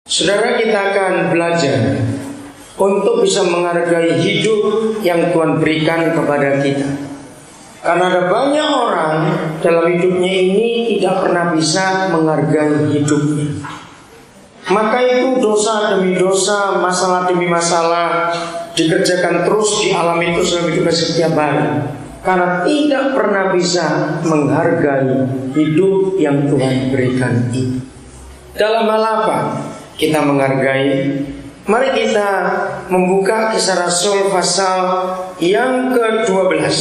Saudara, kita akan belajar untuk bisa menghargai hidup yang Tuhan berikan kepada kita. Karena ada banyak orang dalam hidupnya ini tidak pernah bisa menghargai hidupnya. Maka itu dosa demi dosa, masalah demi masalah dikerjakan terus di alam itu selama hidup setiap hari. Karena tidak pernah bisa menghargai hidup yang Tuhan berikan itu. Dalam hal apa kita menghargai? Mari kita membuka Kisah Rasul pasal yang ke-12.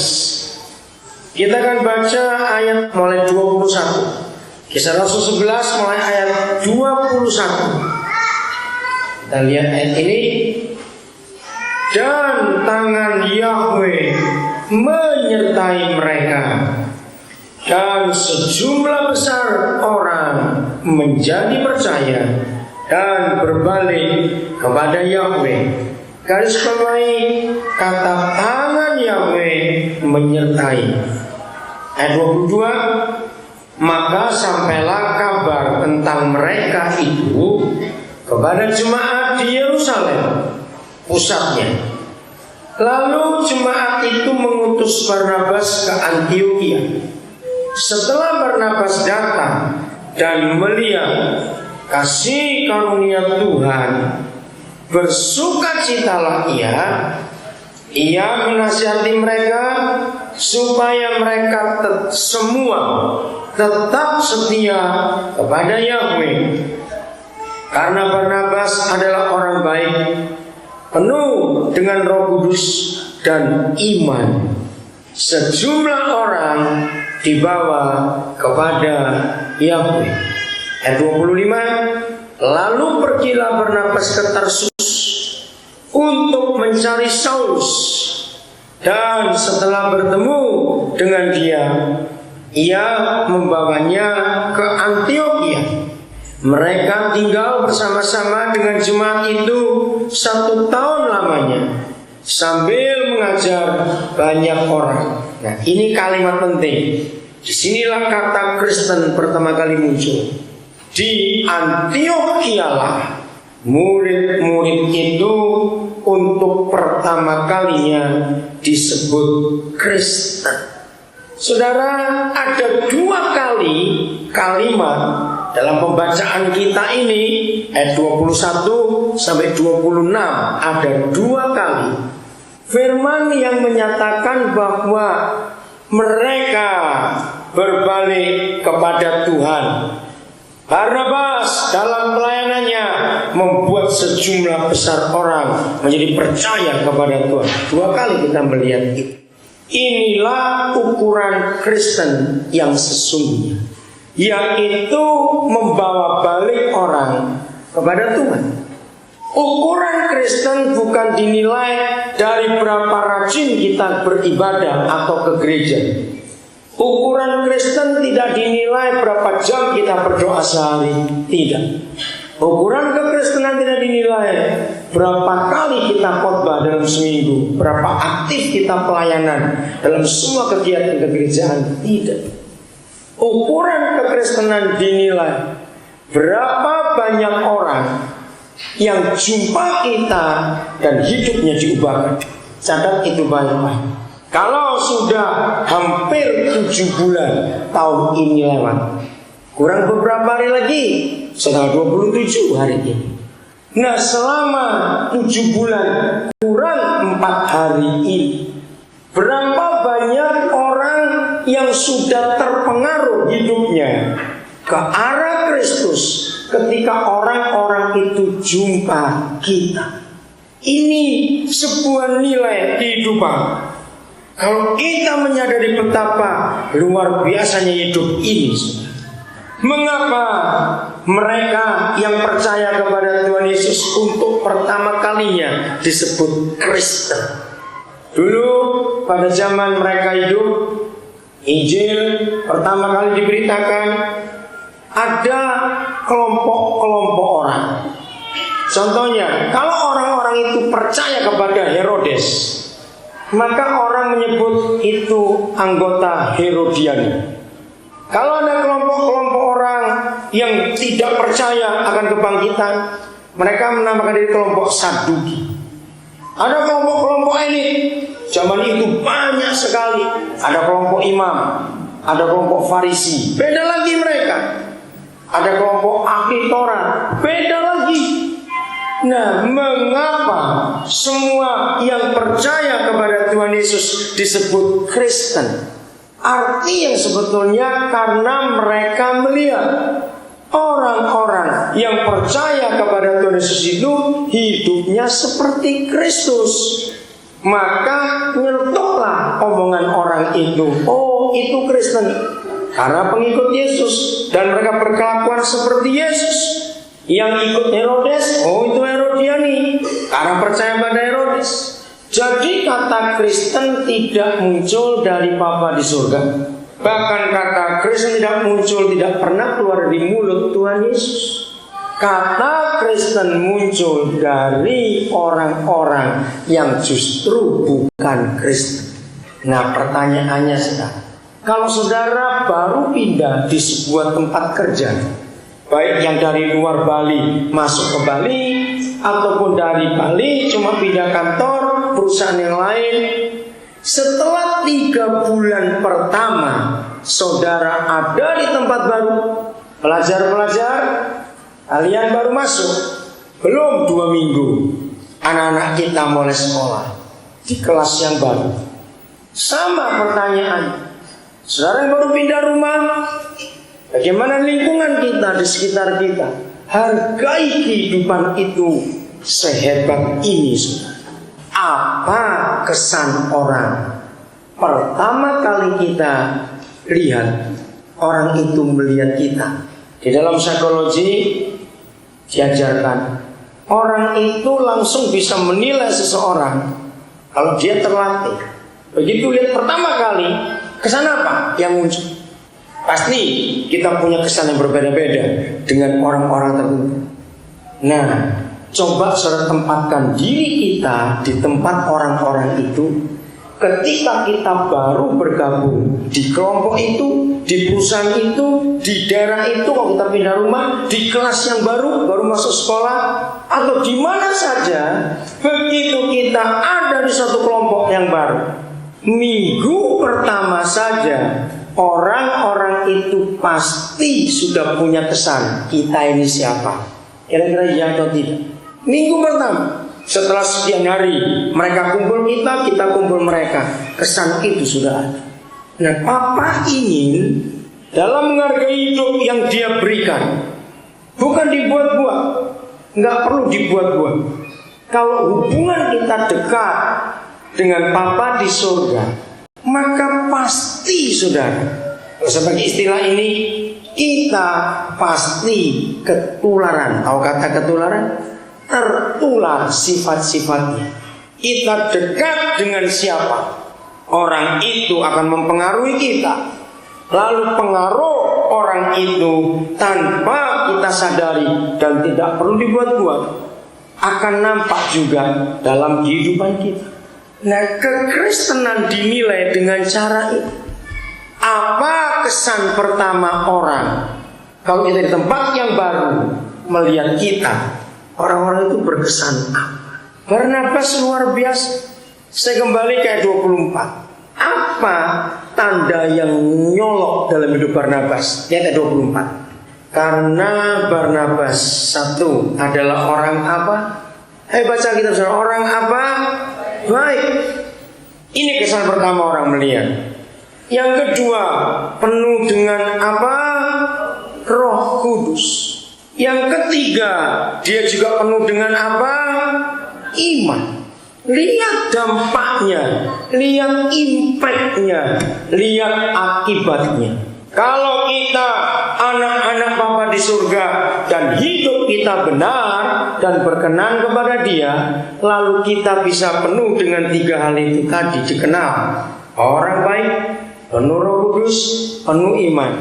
Kita akan baca ayat mulai 21. Kisah Rasul 11 mulai ayat 21. Kita lihat ayat ini. Dan tangan Yahweh menyertai mereka, dan sejumlah besar orang menjadi percaya dan berbalik kepada Yahweh. Garis bawahi kata tangan Yahweh menyertai. Ayat 22. Maka sampailah kabar tentang mereka itu kepada jemaat di Yerusalem, pusatnya. Lalu jemaat itu mengutus Barnabas ke Antiokhia. Setelah Barnabas datang dan melihat kasih karunia Tuhan, bersukacitalah ia menasihati mereka supaya mereka semua tetap setia kepada Yahweh. Karena Barnabas adalah orang baik, penuh dengan Roh Kudus dan iman. Sejumlah orang dibawa kepada Yahweh. Ayat 25. Lalu pergilah Barnabas ke Tarsus untuk mencari Saulus, dan setelah bertemu dengan dia, ia membawanya ke Antiokhia. Mereka tinggal bersama-sama dengan jemaat itu 1 tahun lamanya, sambil mengajar banyak orang. Nah, ini kalimat penting. Disinilah kata Kristen pertama kali muncul. Di Antiokhia lah murid-murid itu untuk pertama kalinya disebut Kristen. Saudara, ada 2 kali kalimat dalam pembacaan kita ini, ayat 21 sampai 26, ada 2 kali firman yang menyatakan bahwa mereka berbalik kepada Tuhan. Barnabas dalam pelayanannya membuat sejumlah besar orang menjadi percaya kepada Tuhan. 2 kali kita melihat itu. Inilah ukuran Kristen yang sesungguhnya, yaitu membawa balik orang kepada Tuhan. Ukuran Kristen bukan dinilai dari berapa rajin kita beribadah atau ke gereja. Ukuran Kristen tidak dinilai berapa jam kita berdoa sehari. Tidak. Ukuran kekristenan tidak dinilai berapa kali kita khotbah dalam seminggu, berapa aktif kita pelayanan dalam semua kegiatan kegerejaan. Tidak. Ukuran kekristenan dinilai berapa banyak orang yang jumpa kita dan hidupnya diubahkan. Catat itu baik-baik. Kalau sudah hampir 7 bulan tahun ini lewat, kurang beberapa hari lagi, tanggal 27 hari ini. Nah, selama 7 bulan kurang 4 hari ini, berapa banyak orang yang sudah terpengaruh hidupnya ke arah Kristus ketika orang-orang itu jumpa kita. Ini sebuah nilai kehidupan. Kalau kita menyadari betapa luar biasanya hidup ini, mengapa mereka yang percaya kepada Tuhan Yesus untuk pertama kalinya disebut Kristen? Dulu pada zaman mereka hidup, Injil pertama kali diberitakan, ada kelompok-kelompok orang. Contohnya, kalau orang-orang itu percaya kepada Herodes, maka orang menyebut itu anggota Herodiani. Kalau ada kelompok-kelompok orang yang tidak percaya akan kebangkitan, Mereka menamakan diri kelompok Saduki. Ada kelompok-kelompok elit. Zaman itu banyak sekali. Ada kelompok imam, ada kelompok Farisi, beda lagi mereka. Ada kelompok ahli Taurat, beda lagi. Nah, mengapa semua yang percaya kepada Tuhan Yesus disebut Kristen? Arti yang sebetulnya karena mereka melihat orang-orang yang percaya kepada Tuhan Yesus itu hidupnya seperti Kristus. Maka nyertoklah omongan orang itu. Oh, itu Kristen karena pengikut Yesus, dan mereka berkelakuan seperti Yesus. Yang ikut Herodes, oh itu Herodiani karena percaya pada Herodes. Jadi kata Kristen tidak muncul dari Bapa di surga. Bahkan kata Kristen tidak muncul, tidak pernah keluar dari mulut Tuhan Yesus. Kata Kristen muncul dari orang-orang yang justru bukan Kristen. Nah, pertanyaannya sekarang, kalau saudara baru pindah di sebuah tempat kerja, baik yang dari luar Bali masuk ke Bali, ataupun dari Bali cuma pindah kantor perusahaan yang lain, setelah 3 bulan pertama saudara ada di tempat baru, pelajar-pelajar kalian baru masuk, belum 2 minggu anak-anak kita mulai sekolah di kelas yang baru. Sama pertanyaan, saudara yang baru pindah rumah, bagaimana lingkungan kita di sekitar kita? Hargai kehidupan itu sehebat ini, saudara. Apa kesan orang pertama kali kita lihat orang itu melihat kita? Di dalam psikologi diajarkan orang itu langsung bisa menilai seseorang kalau dia terlatih. Begitu lihat pertama kali, kesan apa yang muncul? Pasti kita punya kesan yang berbeda-beda dengan orang-orang tertentu. Nah, coba saudara tempatkan diri kita di tempat orang-orang itu. Ketika kita baru bergabung di kelompok itu, di perusahaan itu, di daerah itu, kalau kita pindah rumah, di kelas yang baru masuk sekolah, atau di mana saja, begitu kita ada di satu kelompok yang baru, minggu pertama saja orang-orang itu pasti sudah punya kesan, kita ini siapa? Kira-kira iya atau tidak? Minggu pertama, setelah sekian hari mereka kumpul kita kumpul mereka, kesan itu sudah ada. Nah, Papa ingin dalam menghargai hidup yang Dia berikan, bukan dibuat-buat, nggak perlu dibuat-buat. Kalau hubungan kita dekat dengan Papa di surga, maka pasti saudara, sebagai istilah ini, kita pasti ketularan. Tahu kata ketularan? Tertular sifat-sifatnya. Kita dekat dengan siapa, orang itu akan mempengaruhi kita. Lalu pengaruh orang itu tanpa kita sadari dan tidak perlu dibuat-buat akan nampak juga dalam kehidupan kita. Nah, kekristenan dinilai dengan cara itu. Apa kesan pertama orang kalau kita di tempat yang baru melihat kita? Orang-orang itu berkesan apa? Barnabas luar biasa. Saya kembali ke ayat 24. Apa tanda yang nyolok dalam hidup Barnabas? Ayat 24. Karena Barnabas satu adalah orang apa? Baca kita saudara, orang apa? Baik. Ini kesan pertama orang melihat. Yang kedua, penuh dengan apa? Roh Kudus. Yang ketiga, dia juga penuh dengan apa? Iman. Lihat dampaknya, lihat impactnya, lihat akibatnya. Kalau kita anak-anak Bapa di surga dan hidup kita benar dan berkenan kepada Dia, lalu kita bisa penuh dengan 3 hal itu tadi dikenal. Orang baik, penuh Roh Kudus, penuh iman.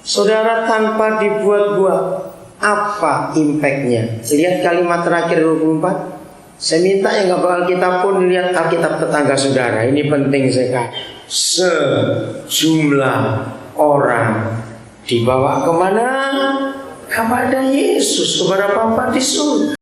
Saudara, tanpa dibuat-buat, apa impactnya? Lihat kalimat terakhir 24. Saya minta yang gak bakal kita pun lihat Alkitab tetangga saudara. Ini penting sekali. Sejumlah orang dibawa kemana? Kepada Yesus, kepada Bapa di surga.